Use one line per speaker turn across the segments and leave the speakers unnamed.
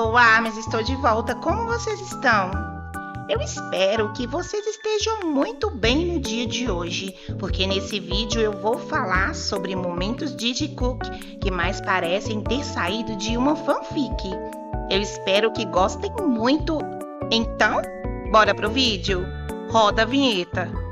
Olá, mas estou de volta. Como vocês estão? Eu espero que vocês estejam muito bem no dia de hoje, porque nesse vídeo eu vou falar sobre momentos de Jikook que mais parecem ter saído de uma fanfic. Eu espero que gostem muito. Então, bora pro vídeo? Roda a vinheta.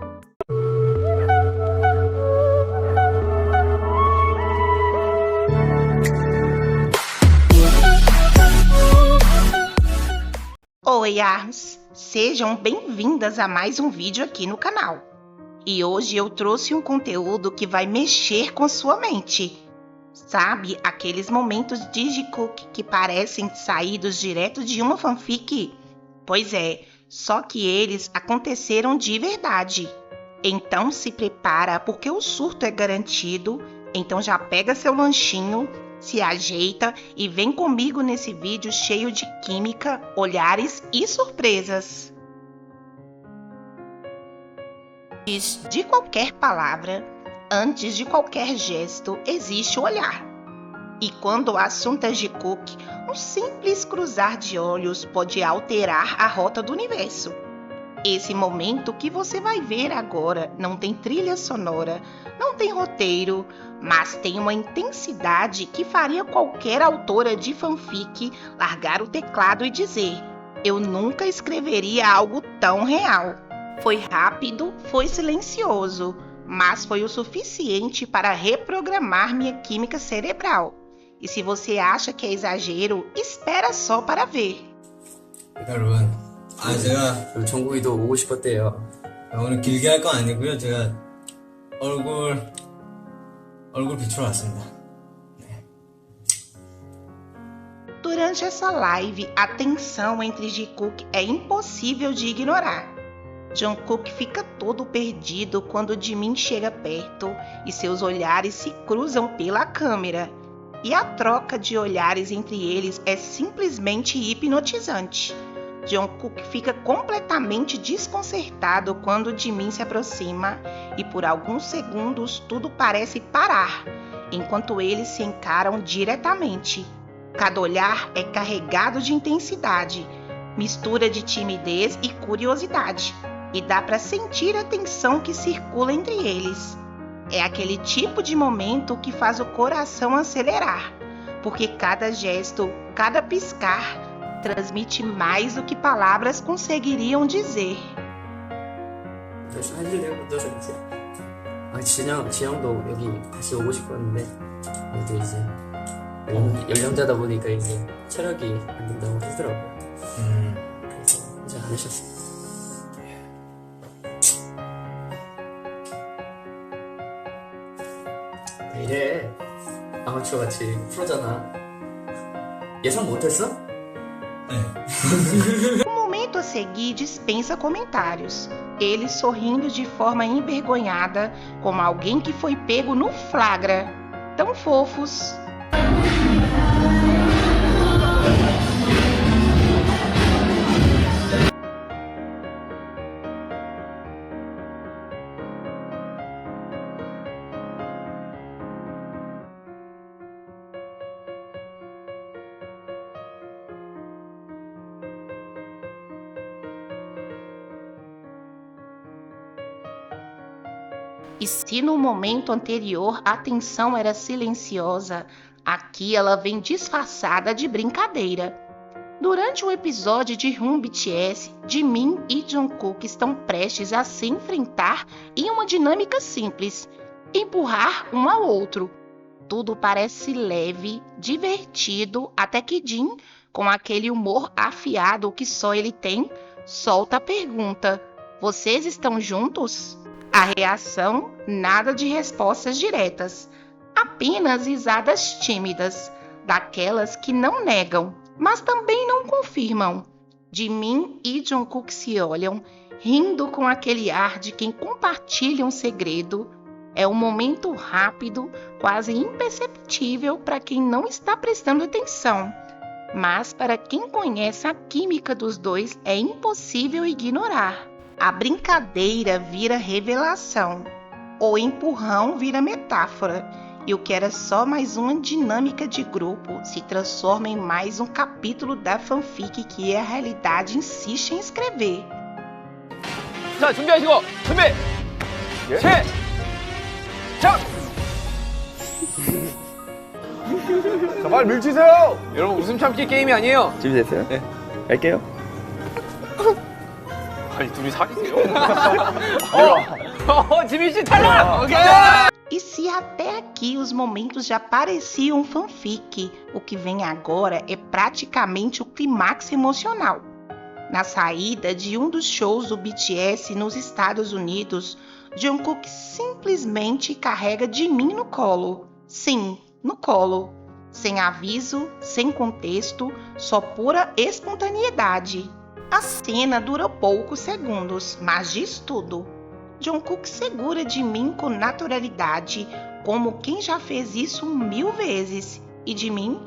Oi, Arms! Sejam bem-vindas a mais um vídeo aqui no canal. E hoje eu trouxe um conteúdo que vai mexer com sua mente. Sabe aqueles momentos de Jikook que parecem saídos direto de uma fanfic? Pois é, só que eles aconteceram de verdade. Então se prepara porque o surto é garantido, então já pega seu lanchinho, se ajeita e vem comigo nesse vídeo cheio de química, olhares e surpresas. Antes de qualquer palavra, antes de qualquer gesto, existe o olhar. E quando o assunto é Jikook, um simples cruzar de olhos pode alterar a rota do universo. Esse momento que você vai ver agora não tem trilha sonora, não tem roteiro, mas tem uma intensidade que faria qualquer autora de fanfic largar o teclado e dizer: eu nunca escreveria algo tão real. Foi rápido, foi silencioso, mas foi o suficiente para reprogramar minha química cerebral. E se você acha que é exagero, espera só para ver.
여러분, 제가
정국이도 오고 싶었대요.
오늘 길게 할 건 아니고요. 제가 얼굴 비추러 왔습니다.
Durante essa live, a tensão entre Jikook é impossível de ignorar. Jungkook fica todo perdido quando Jimin chega perto e seus olhares se cruzam pela câmera. E a troca de olhares entre eles é simplesmente hipnotizante. Jungkook fica completamente desconcertado quando Jimin se aproxima e por alguns segundos tudo parece parar, enquanto eles se encaram diretamente. Cada olhar é carregado de intensidade, mistura de timidez e curiosidade, e dá para sentir a tensão que circula entre eles. É aquele tipo de momento que faz o coração acelerar, porque cada gesto, cada piscar, transmite mais do que palavras conseguiriam dizer.
할 일 내가 묻어서 이제 진영도 여기 다시 오고 싶었는데 또 이제 연령대다 보니까 이제 체력이 안 된다고 하더라고요. 그래서 이제 안 하셨어요. 왜 이래? 아마추어 같이 프로잖아. 예상 못했어?
O momento a seguir dispensa comentários. Ele sorrindo de forma envergonhada, como alguém que foi pego no flagra. Tão fofos. E se no momento anterior a tensão era silenciosa, aqui ela vem disfarçada de brincadeira. Durante o episódio de Room BTS, Jimin e Jungkook estão prestes a se enfrentar em uma dinâmica simples: empurrar um ao outro. Tudo parece leve, divertido, até que Jin, com aquele humor afiado que só ele tem, solta a pergunta: vocês estão juntos? A reação, nada de respostas diretas, apenas risadas tímidas, daquelas que não negam, mas também não confirmam. Jimin e Jungkook se olham, rindo com aquele ar de quem compartilha um segredo. É um momento rápido, quase imperceptível para quem não está prestando atenção. Mas para quem conhece a química dos dois, é impossível ignorar. A brincadeira vira revelação, o empurrão vira metáfora, E o que era só mais uma dinâmica de grupo se transforma em mais um capítulo da fanfic que a realidade insiste em escrever.
자, 준비하시고 준비. 시작. 자, 빨리 밀치세요. 여러분 웃음 참기 게임이 아니에요.
준비됐어요? 네. 갈게요.
아니 둘이 사귀세요? 지민 씨 탈락. 오케이.
E se até aqui os momentos já pareciam fanfic, o que vem agora é praticamente o clímax emocional. Na saída de um dos shows do BTS nos Estados Unidos, Jungkook simplesmente carrega Jimin no colo. Sim, no colo. Sem aviso, sem contexto, só pura espontaneidade. A cena dura poucos segundos, mas diz tudo. Jungkook segura Jimin com naturalidade, como quem já fez isso 1000 vezes. E Jimin,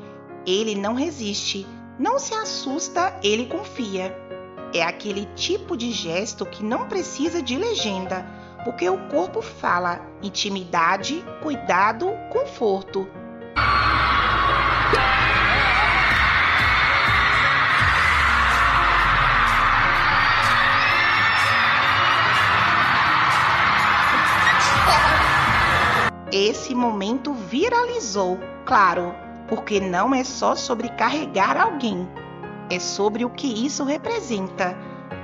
ele não resiste, não se assusta, ele confia. É aquele tipo de gesto que não precisa de legenda, porque o corpo fala intimidade, cuidado, conforto. Esse momento viralizou, claro, porque não é só sobre carregar alguém, é sobre o que isso representa.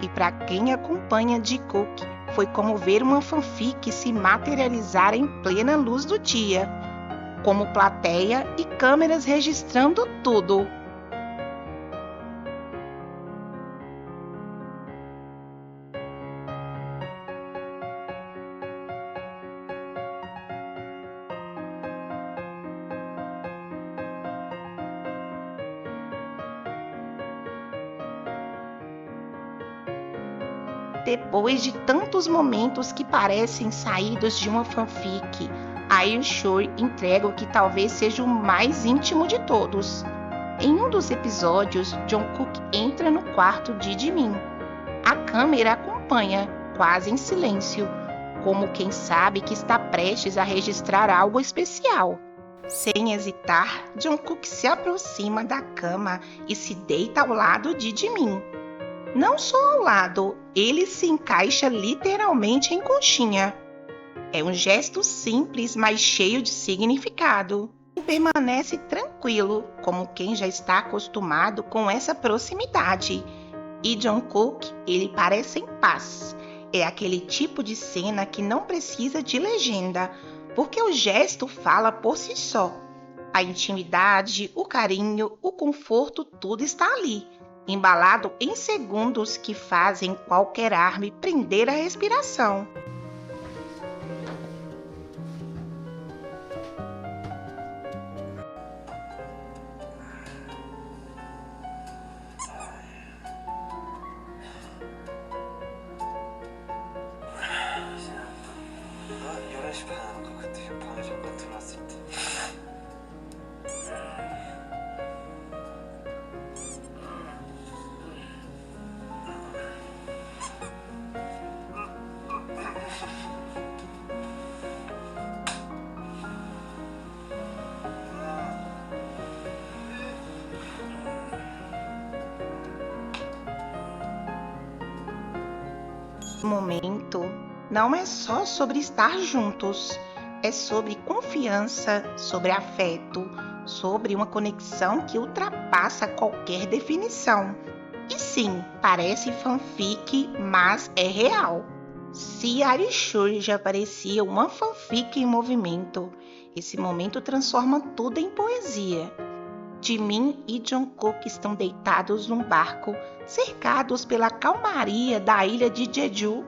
E para quem acompanha Jungkook, foi como ver uma fanfic se materializar em plena luz do dia, como plateia e câmeras registrando tudo. Depois de tantos momentos que parecem saídos de uma fanfic, aí o Choi entrega o que talvez seja o mais íntimo de todos. Em um dos episódios, Jungkook entra no quarto de Jimin. A câmera acompanha, quase em silêncio, como quem sabe que está prestes a registrar algo especial. Sem hesitar, Jungkook se aproxima da cama e se deita ao lado de Jimin. Não só ao lado, ele se encaixa literalmente em conchinha. É um gesto simples, mas cheio de significado. E permanece tranquilo, como quem já está acostumado com essa proximidade. E Jungkook, ele parece em paz. É aquele tipo de cena que não precisa de legenda, porque o gesto fala por si só. A intimidade, o carinho, o conforto, tudo está ali, embalado em segundos que fazem qualquer arma prender a respiração. O momento não é só sobre estar juntos, é sobre confiança, sobre afeto, sobre uma conexão que ultrapassa qualquer definição. E sim, parece fanfic, mas é real. Se Arishur já parecia uma fanfic em movimento, esse momento transforma tudo em poesia. Jimin e Jungkook estão deitados num barco, cercados pela calmaria da ilha de Jeju.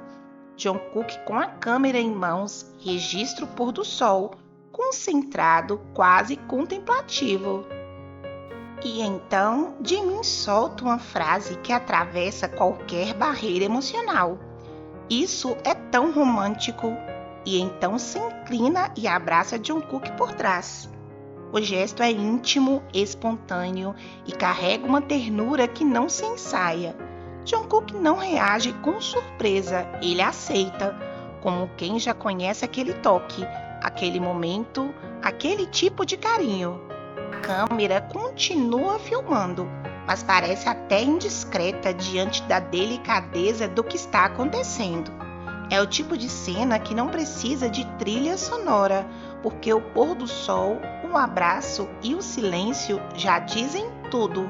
Jungkook com a câmera em mãos, registra o pôr do sol, concentrado, quase contemplativo. E então, Jimin solta uma frase que atravessa qualquer barreira emocional. Isso é tão romântico. E então se inclina e abraça Jungkook por trás. O gesto é íntimo, espontâneo e carrega uma ternura que não se ensaia. Jungkook não reage com surpresa, ele aceita, como quem já conhece aquele toque, aquele momento, aquele tipo de carinho. A câmera continua filmando, mas parece até indiscreta diante da delicadeza do que está acontecendo. É o tipo de cena que não precisa de trilha sonora, porque o pôr do sol, um abraço e o silêncio já dizem tudo.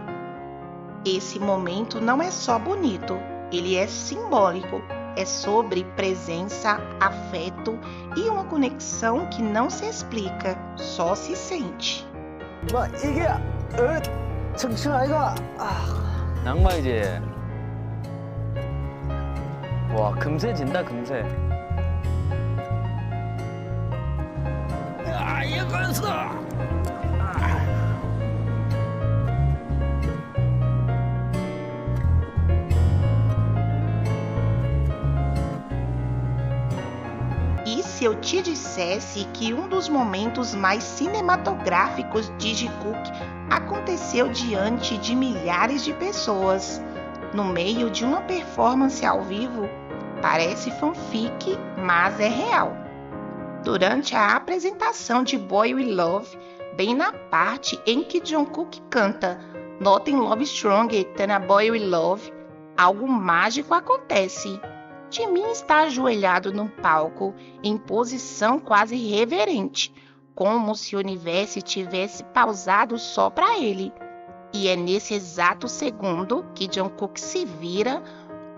Esse momento não é só bonito, ele é simbólico. É sobre presença, afeto e uma conexão que não se explica, só se sente.
이게 정신 아이가
낭만이지. 와, 금세 진다, 금세.
E se eu te dissesse que um dos momentos mais cinematográficos de Jikook aconteceu diante de milhares de pessoas, no meio de uma performance ao vivo? Parece fanfic, mas é real. Durante a apresentação de Boy We Love, bem na parte em que Jungkook canta Nothing Love Stronger Than a Boy We Love, algo mágico acontece. Jimin está ajoelhado no palco, em posição quase reverente, como se o universo tivesse pausado só para ele. E é nesse exato segundo que Jungkook se vira,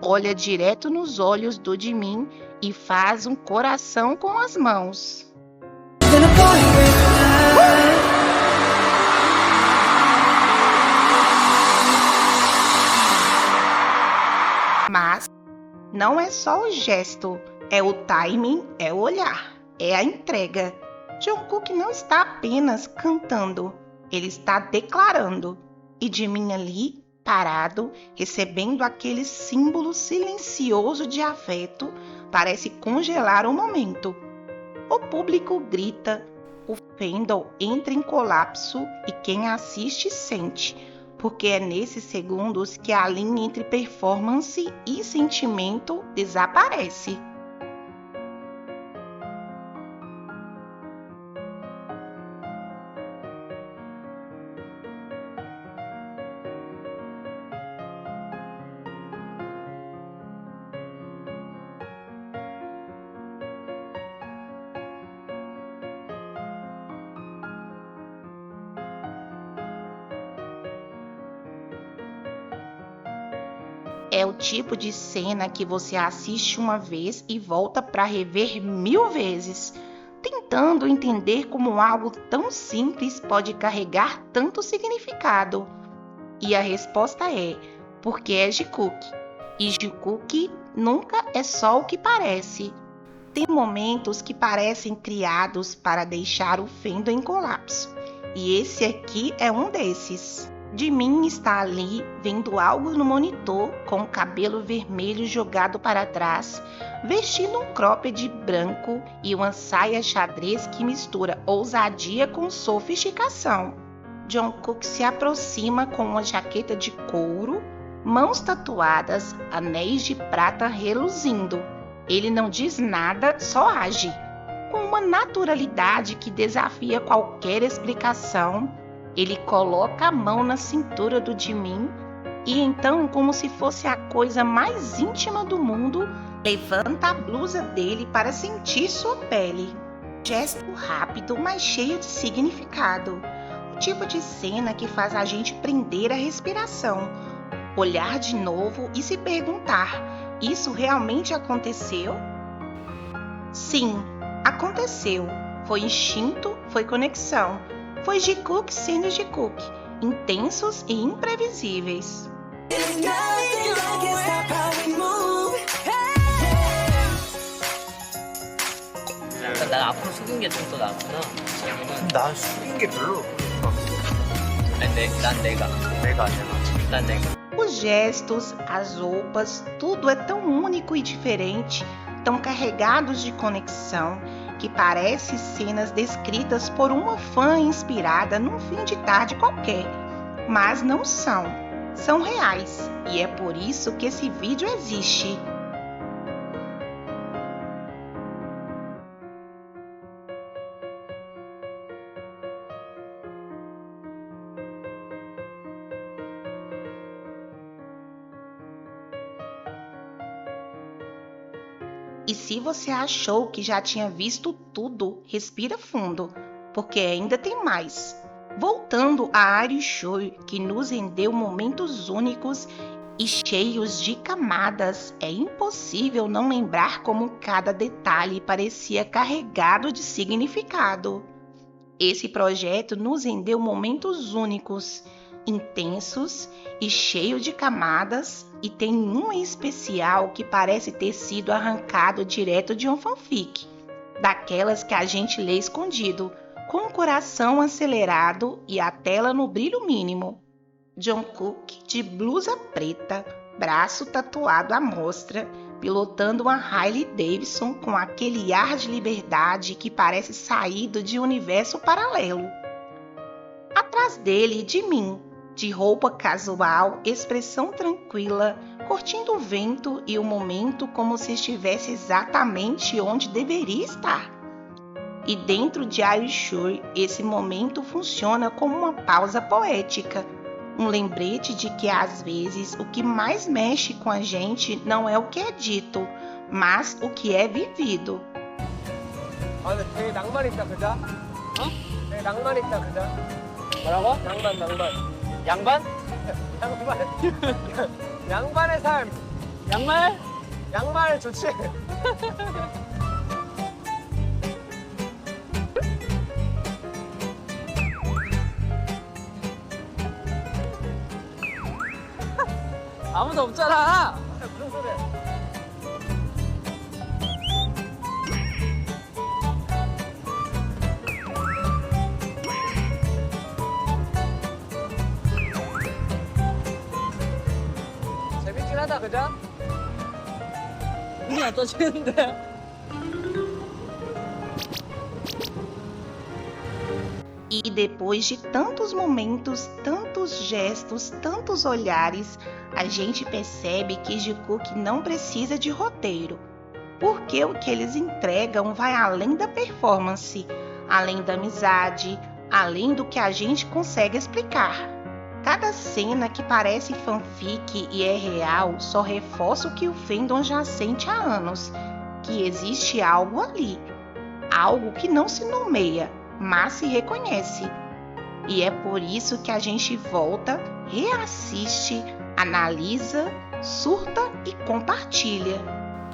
olha direto nos olhos do Jimin e faz um coração com as mãos. Mas não é só o gesto, é o timing, é o olhar, é a entrega. Jungkook não está apenas cantando, ele está declarando. E Jimin ali, parado, recebendo aquele símbolo silencioso de afeto, parece congelar o momento. O público grita, o fandom entra em colapso e quem assiste sente, porque é nesses segundos que a linha entre performance e sentimento desaparece. É o tipo de cena que você assiste uma vez e volta para rever 1000 vezes, tentando entender como algo tão simples pode carregar tanto significado. E a resposta é, porque é Jikook. E Jikook nunca é só o que parece. Tem momentos que parecem criados para deixar o fandom em colapso. E esse aqui é um desses. Jimin está ali vendo algo no monitor com o cabelo vermelho jogado para trás, vestindo um cropped branco e uma saia xadrez que mistura ousadia com sofisticação. Jungkook se aproxima com uma jaqueta de couro, mãos tatuadas, anéis de prata reluzindo. Ele não diz nada, só age, com uma naturalidade que desafia qualquer explicação. Ele coloca a mão na cintura do Jimin e então, como se fosse a coisa mais íntima do mundo, levanta a blusa dele para sentir sua pele. Gesto rápido, mas cheio de significado. O tipo de cena que faz a gente prender a respiração, olhar de novo e se perguntar: isso realmente aconteceu? Sim, aconteceu. Foi instinto, foi conexão. Foi Jikook sendo Jikook, intensos e imprevisíveis.
난 앞으로 숙인 게 좀 더 낫구나.
난 숙인 게 별로
난 내가.
Os gestos, as roupas, tudo é tão único e diferente, tão carregados de conexão, que parece cenas descritas por uma fã inspirada num fim de tarde qualquer, mas não são. São reais, e é por isso que esse vídeo existe. E se você achou que já tinha visto tudo, respira fundo, porque ainda tem mais. Voltando a Aryushui, que nos rendeu momentos únicos e cheios de camadas, é impossível não lembrar como cada detalhe parecia carregado de significado. Esse projeto nos rendeu momentos únicos, intensos e cheios de camadas, e tem um em especial que parece ter sido arrancado direto de um fanfic, daquelas que a gente lê escondido, com o coração acelerado e a tela no brilho mínimo. Jungkook de blusa preta, braço tatuado à mostra, pilotando uma Harley Davidson com aquele ar de liberdade que parece saído de um universo paralelo. Atrás dele, Jimin, de roupa casual, expressão tranquila, curtindo o vento e o momento como se estivesse exatamente onde deveria estar. E dentro de Aryushui, esse momento funciona como uma pausa poética, um lembrete de que às vezes o que mais mexe com a gente não é o que é dito, mas o que é vivido.
근데 되게 낭만 있다, 그죠? 어? 되게 낭만 있다, 그죠? 뭐라고? 낭만. 양반? 양반의 삶. 양말? 양말 좋지.
아무도 없잖아.
무슨 소리야? 재밌긴 하다, 그죠?
눈이 안 떠지는데.
E depois de tantos momentos, tantos gestos, tantos olhares, a gente percebe que Jungkook não precisa de roteiro, porque o que eles entregam vai além da performance, além da amizade, além do que a gente consegue explicar. Cada cena que parece fanfic e é real só reforça o que o fandom já sente há anos, que existe algo ali, algo que não se nomeia, mas se reconhece. E é por isso que a gente volta, reassiste, analisa, surta e compartilha.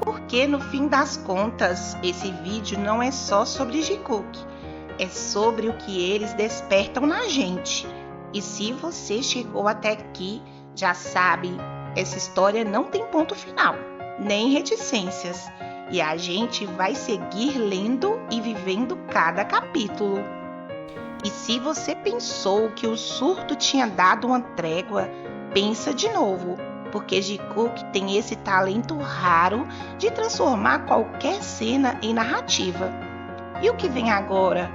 Porque no fim das contas, esse vídeo não é só sobre Jungkook, é sobre o que eles despertam na gente. E se você chegou até aqui, já sabe, essa história não tem ponto final, nem reticências. E a gente vai seguir lendo e vivendo cada capítulo. E se você pensou que o surto tinha dado uma trégua, pensa de novo, porque Jungkook tem esse talento raro de transformar qualquer cena em narrativa. E o que vem agora?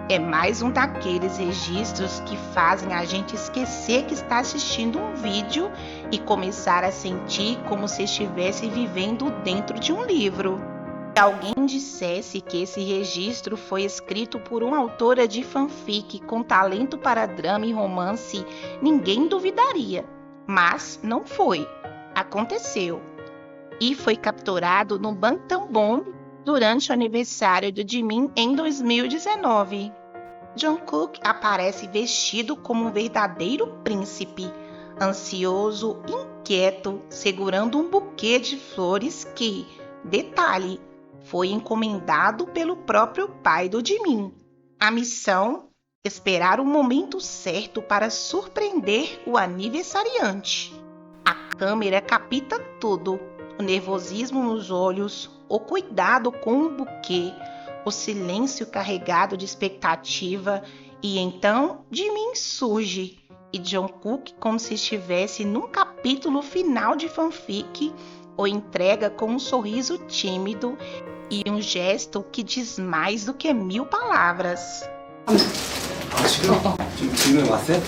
É mais um daqueles registros que fazem a gente esquecer que está assistindo um vídeo e começar a sentir como se estivesse vivendo dentro de um livro. Se alguém dissesse que esse registro foi escrito por uma autora de fanfic com talento para drama e romance, ninguém duvidaria. Mas não foi. Aconteceu. E foi capturado no Bangtan Bomb durante o aniversário do Jimin em 2019. Jungkook aparece vestido como um verdadeiro príncipe, ansioso, inquieto, segurando um buquê de flores que, detalhe, foi encomendado pelo próprio pai do Jimin. A missão? Esperar o momento certo para surpreender o aniversariante. A câmera capta tudo, o nervosismo nos olhos, o cuidado com o buquê, o silêncio carregado de expectativa, e então Jimin surge, e Jungkook, como se estivesse num capítulo final de fanfic, o entrega com um sorriso tímido e um gesto que diz mais do que 1000 palavras.
지금 왔어요?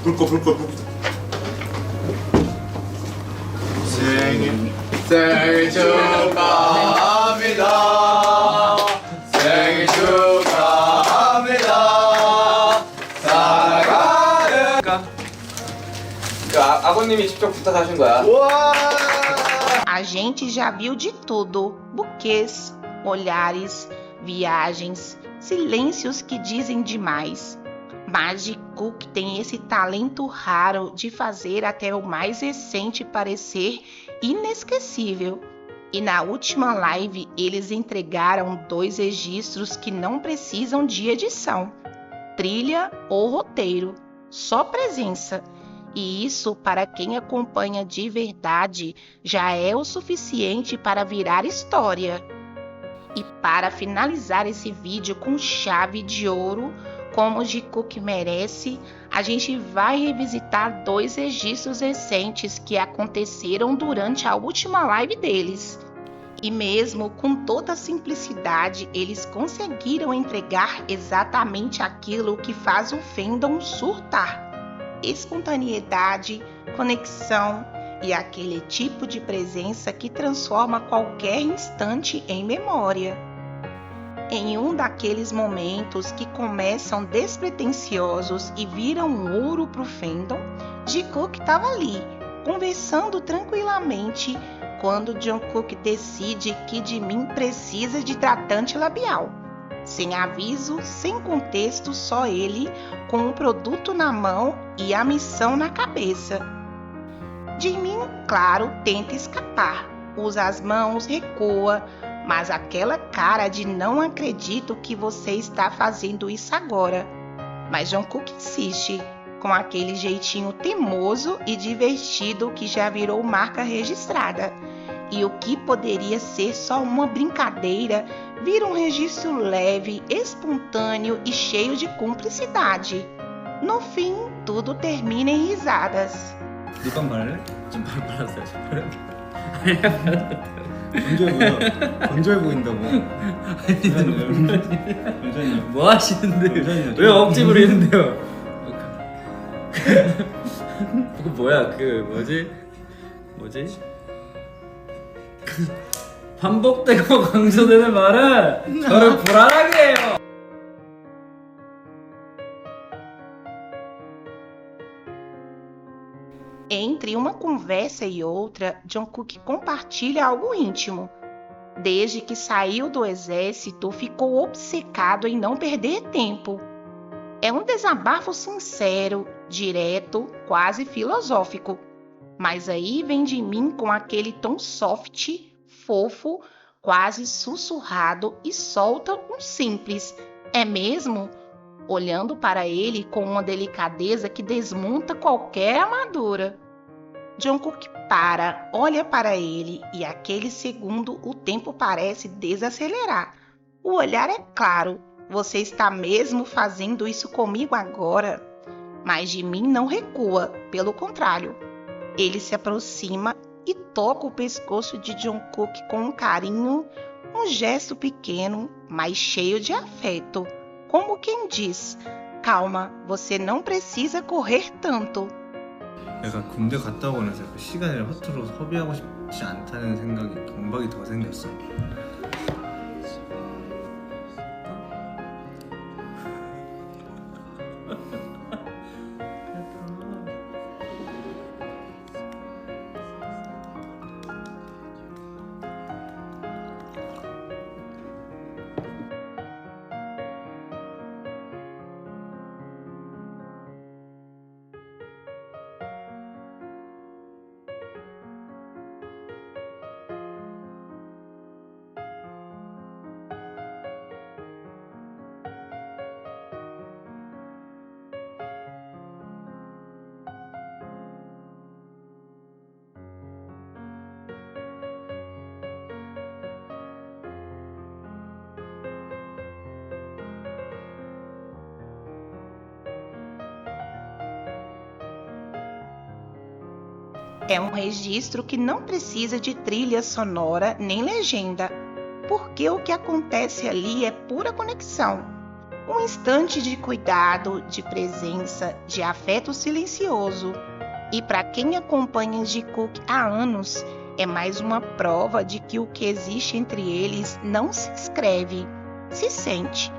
불꺼. 생일 축하합니다. 생일 축하합니다. 사랑하는. 아까 아버님이 직접 부탁하신 거야.
A gente já viu de tudo: buquês, olhares, viagens, silêncios que dizem demais. Mas Jikook tem esse talento raro de fazer até o mais recente parecer inesquecível. E na última live eles entregaram 2 registros que não precisam de edição, trilha ou roteiro, só presença. E isso, para quem acompanha de verdade, já é o suficiente para virar história. E para finalizar esse vídeo com chave de ouro, como Jikook merece, a gente vai revisitar 2 registros recentes que aconteceram durante a última live deles. E mesmo com toda a simplicidade, eles conseguiram entregar exatamente aquilo que faz o fandom surtar: espontaneidade, conexão e aquele tipo de presença que transforma qualquer instante em memória. Em um daqueles momentos que começam despretensiosos e viram ouro pro fandom, Jikook estava ali, conversando tranquilamente, quando Jungkook decide que Jimin precisa de hidratante labial. Sem aviso, sem contexto, só ele, com o produto na mão e a missão na cabeça. Jimin, claro, tenta escapar, usa as mãos, recua, mas aquela cara de não acredito que você está fazendo isso agora. Mas Jungkook insiste, com aquele jeitinho teimoso e divertido que já virou marca registrada. E o que poderia ser só uma brincadeira vira um registro leve, espontâneo e cheio de cumplicidade. No fim, tudo termina em risadas.
누가 말해? 좀 빨랐어요. 건조해 보인다고. 원장님.
뭐 하시는데? 왜 억지 부리는데요? 그거 뭐야? 그 뭐지? 반복되고 강조되는 말은 저를 불안하게 해요.
Entre uma conversa e outra, Jungkook compartilha algo íntimo. Desde que saiu do exército, ficou obcecado em não perder tempo. É um desabafo sincero, direto, quase filosófico. Mas aí vem de mim com aquele tom soft, fofo, quase sussurrado e solta um simples: é mesmo? Olhando para ele com uma delicadeza que desmonta qualquer armadura. Jungkook para, olha para ele e aquele segundo o tempo parece desacelerar. O olhar é claro: você está mesmo fazendo isso comigo agora? Mas Jimin não recua, pelo contrário. Ele se aproxima e toca o pescoço de Jungkook com um carinho, um gesto pequeno, mas cheio de afeto. Como quem diz: calma, você não precisa correr tanto.
내가 군대 갔다 오고 나서 그 시간을 허투루 소비하고 싶지 않다는 생각이 강박이 더 생겼어.
É um registro que não precisa de trilha sonora nem legenda, porque o que acontece ali é pura conexão. Um instante de cuidado, de presença, de afeto silencioso. E para quem acompanha Jikook há anos, é mais uma prova de que o que existe entre eles não se escreve, se sente.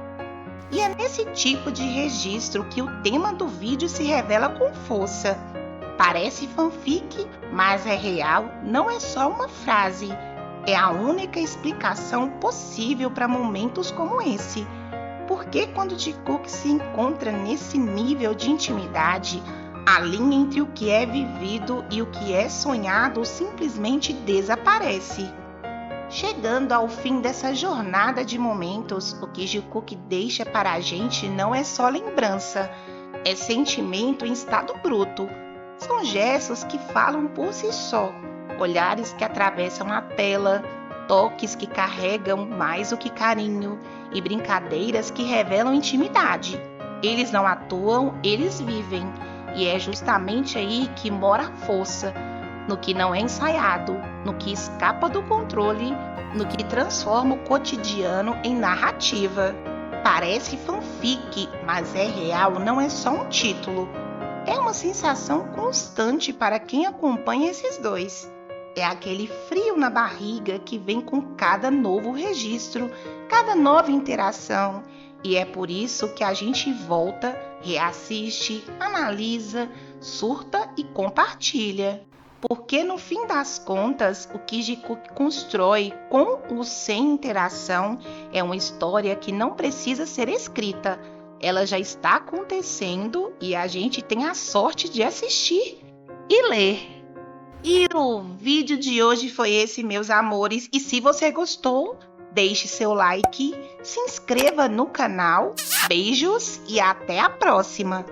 E é nesse tipo de registro que o tema do vídeo se revela com força. Parece fanfic, mas é real, não é só uma frase. É a única explicação possível para momentos como esse. Porque quando Jikook se encontra nesse nível de intimidade, a linha entre o que é vivido e o que é sonhado simplesmente desaparece. Chegando ao fim dessa jornada de momentos, o que Jikook deixa para a gente não é só lembrança, é sentimento em estado bruto. São gestos que falam por si só, olhares que atravessam a tela, toques que carregam mais do que carinho e brincadeiras que revelam intimidade. Eles não atuam, eles vivem. E é justamente aí que mora a força, no que não é ensaiado, no que escapa do controle, no que transforma o cotidiano em narrativa. Parece fanfic, mas é real, não é só um título. É uma sensação constante para quem acompanha esses dois. É aquele frio na barriga que vem com cada novo registro, cada nova interação. E é por isso que a gente volta, reassiste, analisa, surta e compartilha. Porque no fim das contas, o que Jikook constrói com ou sem interação é uma história que não precisa ser escrita. Ela já está acontecendo e a gente tem a sorte de assistir e ler. E o vídeo de hoje foi esse, meus amores. E se você gostou, deixe seu like, se inscreva no canal. Beijos e até a próxima!